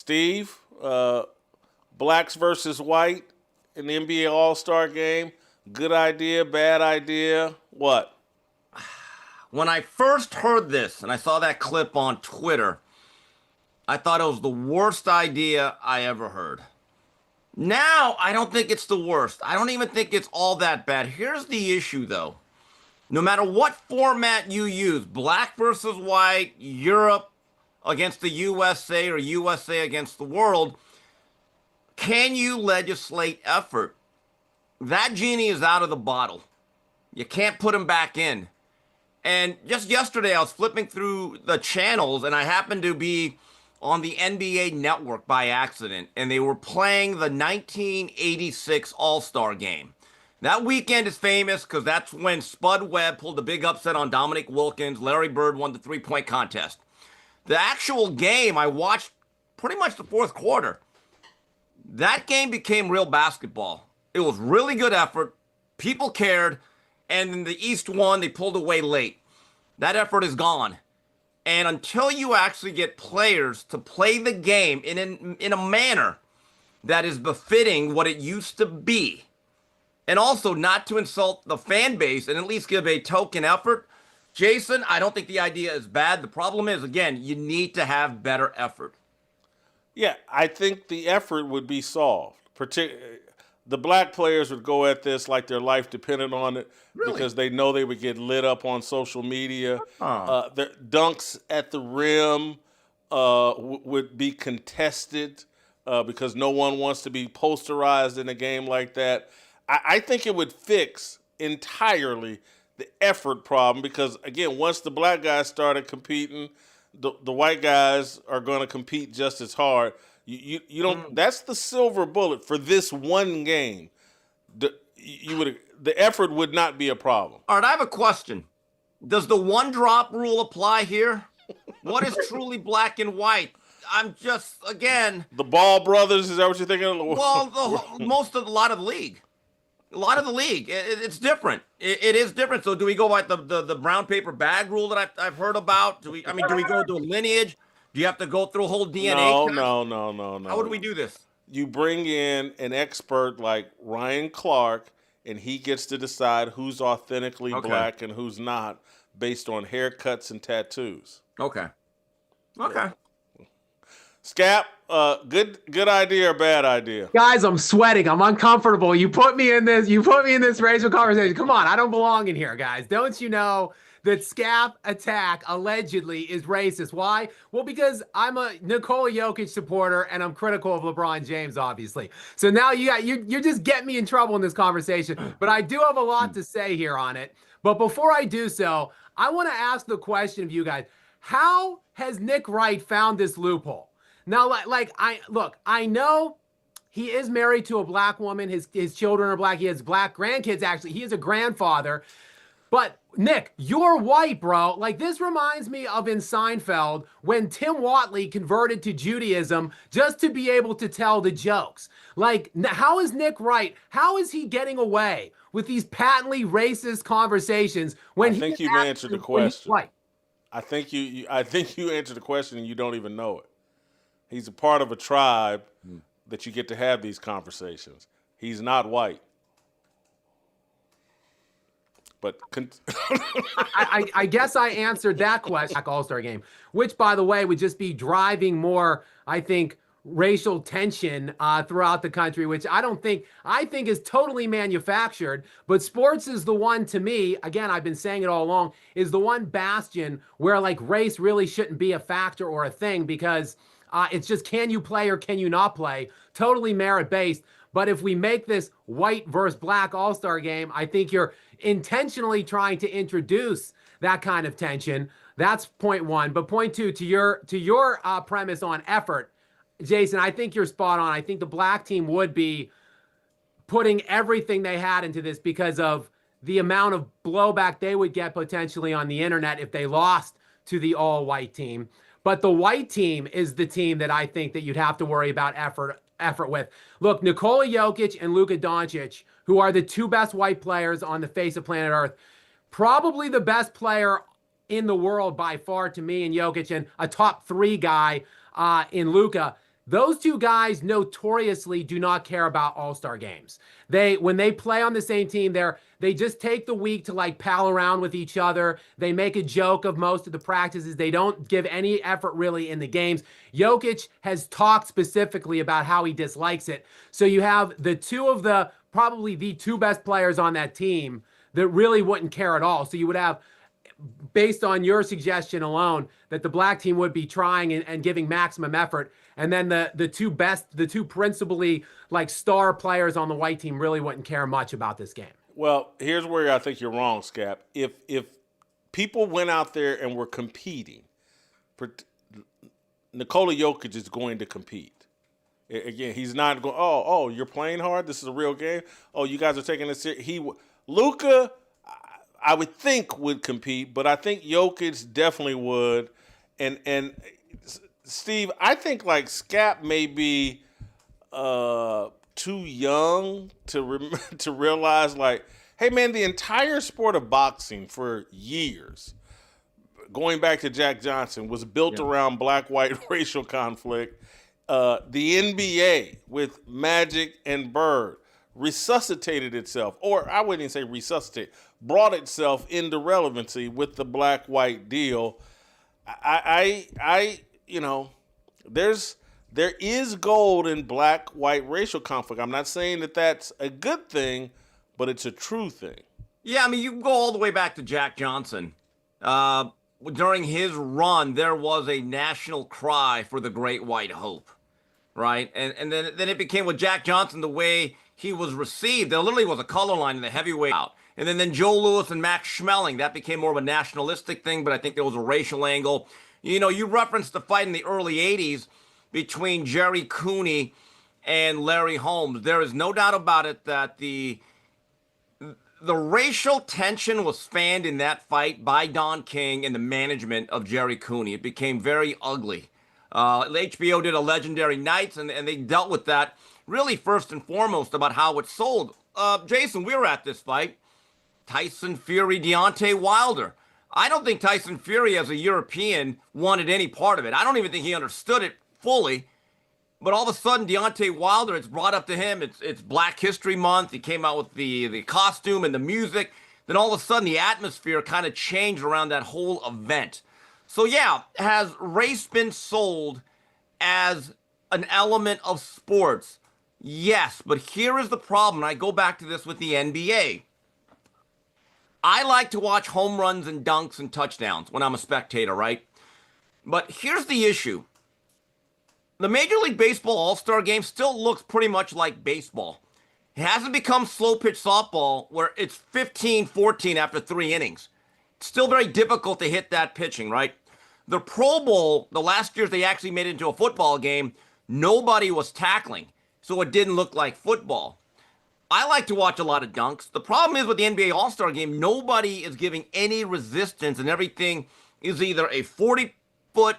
Steve, blacks versus white in the NBA All-Star game. Good idea, bad idea, what? When I first heard this and I saw that clip on Twitter, I thought it was the worst idea I ever heard. Now, I don't think it's the worst. I don't even think it's all that bad. Here's the issue, though. No matter what format you use, black versus white, Europe against the USA or USA against the world, can you legislate effort? That genie is out of the bottle. You can't put him back in. And just yesterday, I was flipping through the channels, and I happened to be on the NBA Network by accident, and they were playing the 1986 All-Star Game. That weekend is famous because that's when Spud Webb pulled the big upset on Dominique Wilkins. Larry Bird won the three-point contest. The actual game, I watched pretty much the fourth quarter. That game became real basketball. It was really good effort. People cared. And in the East won, they pulled away late. That effort is gone. And until you actually get players to play the game in a manner that is befitting what it used to be, and also not to insult the fan base and at least give a token effort, Jason, I don't think the idea is bad. The problem is, again, you need to have better effort. Yeah, I think the effort would be solved. The black players would go at this like their life depended on it because they know they would get lit up on social media. Their dunks at the rim would be contested because no one wants to be posterized in a game like that. I think it would fix entirely the effort problem because, again, once the black guys started competing, the white guys are going to compete just as hard. You don't. That's the silver bullet for this one game. The effort would not be a problem. All right, I have a question. Does the one drop rule apply here? What is truly black and white? I'm just, again, the Ball brothers. Is that what you're thinking? Well, a lot of the league. A lot of the league. It's different. It is different. So do we go by the brown paper bag rule that I've heard about? Do we go to a lineage? Do you have to go through a whole DNA test? No. How would we do this? You bring in an expert like Ryan Clark, and he gets to decide who's authentically black and who's not based on haircuts and tattoos. Okay. Scap, good idea or bad idea? Guys, I'm sweating. I'm uncomfortable. You put me in this racial conversation. Come on, I don't belong in here, guys. Don't you know that Scap Attack allegedly is racist? Why? Well, because I'm a Nikola Jokic supporter and I'm critical of LeBron James, obviously. So now you're just getting me in trouble in this conversation. But I do have a lot to say here on it. But before I do so, I want to ask the question of you guys: how has Nick Wright found this loophole? Now, I know he is married to a black woman. His children are black. He has black grandkids, actually. He is a grandfather. But, Nick, you're white, bro. Like, this reminds me of in Seinfeld when Tim Whatley converted to Judaism just to be able to tell the jokes. Like, how is Nick Wright? How is he getting away with these patently racist conversations when I think you've answered the question. Right. I think you answered the question and you don't even know it. He's a part of a tribe that you get to have these conversations. He's not white. But I guess I answered that question. All-Star game, which, by the way, would just be driving more, I think, racial tension throughout the country, which I think is totally manufactured. But sports is the one, to me, again, I've been saying it all along, is the one bastion where like race really shouldn't be a factor or a thing because it's just, can you play or can you not play? Totally merit-based. But if we make this white versus black all-star game, I think you're intentionally trying to introduce that kind of tension. That's point one. But point two, to your premise on effort, Jason, I think you're spot on. I think the black team would be putting everything they had into this because of the amount of blowback they would get potentially on the internet if they lost to the all-white team. But the white team is the team that I think that you'd have to worry about effort with. Look, Nikola Jokic and Luka Doncic, who are the two best white players on the face of planet Earth, probably the best player in the world by far to me in Jokic and a top three guy in Luka. Those two guys notoriously do not care about all-star games. When they play on the same team, they just take the week to like pal around with each other. They make a joke of most of the practices. They don't give any effort really in the games. Jokic has talked specifically about how he dislikes it. So you have the two of probably the two best players on that team that really wouldn't care at all. So you would have, based on your suggestion alone, that the black team would be trying and giving maximum effort. And then the two principally like star players on the white team really wouldn't care much about this game. Well, here's where I think you're wrong, Scap. If people went out there and were competing, Nikola Jokic is going to compete. Again, he's not going, oh, you're playing hard? This is a real game? Oh, you guys are taking this serious? Luka, I would think, would compete, but I think Jokic definitely would. And Steve, I think like Scap may be too young to realize, like, hey man, the entire sport of boxing for years, going back to Jack Johnson, was built around black-white racial conflict. The NBA with Magic and Bird resuscitated itself, or I wouldn't even say resuscitate, brought itself into relevancy with the black-white deal. There is gold in black-white racial conflict. I'm not saying that that's a good thing, but it's a true thing. Yeah, I mean, you can go all the way back to Jack Johnson. During his run, there was a national cry for the Great White Hope, right? And then it became with Jack Johnson, the way he was received. There literally was a color line in the heavyweight out. And then Joe Louis and Max Schmeling, that became more of a nationalistic thing, but I think there was a racial angle. You know, you referenced the fight in the early 80s between Jerry Cooney and Larry Holmes. There is no doubt about it that the racial tension was fanned in that fight by Don King and the management of Jerry Cooney. It became very ugly. HBO did a Legendary Nights, and they dealt with that really first and foremost about how it sold. Jason, we were at this fight. Tyson Fury, Deontay Wilder. I don't think Tyson Fury, as a European, wanted any part of it. I don't even think he understood it fully. But all of a sudden, Deontay Wilder, it's brought up to him. It's Black History Month. He came out with the costume and the music. Then all of a sudden, the atmosphere kind of changed around that whole event. So yeah, has race been sold as an element of sports? Yes, but here is the problem. I go back to this with the NBA. I like to watch home runs and dunks and touchdowns when I'm a spectator, right? But here's the issue. The Major League Baseball All-Star Game still looks pretty much like baseball. It hasn't become slow-pitch softball where it's 15-14 after 3 innings. It's still very difficult to hit that pitching, right? The Pro Bowl, the last years they actually made it into a football game, nobody was tackling, so it didn't look like football. I like to watch a lot of dunks. The problem is with the NBA All-Star Game, nobody is giving any resistance, and everything is either a 40-foot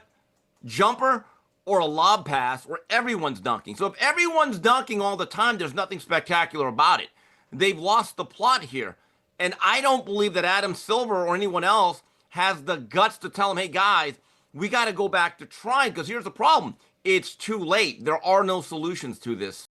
jumper or a lob pass where everyone's dunking. So if everyone's dunking all the time, there's nothing spectacular about it. They've lost the plot here. And I don't believe that Adam Silver or anyone else has the guts to tell them, hey, guys, we got to go back to trying, because here's the problem. It's too late. There are no solutions to this.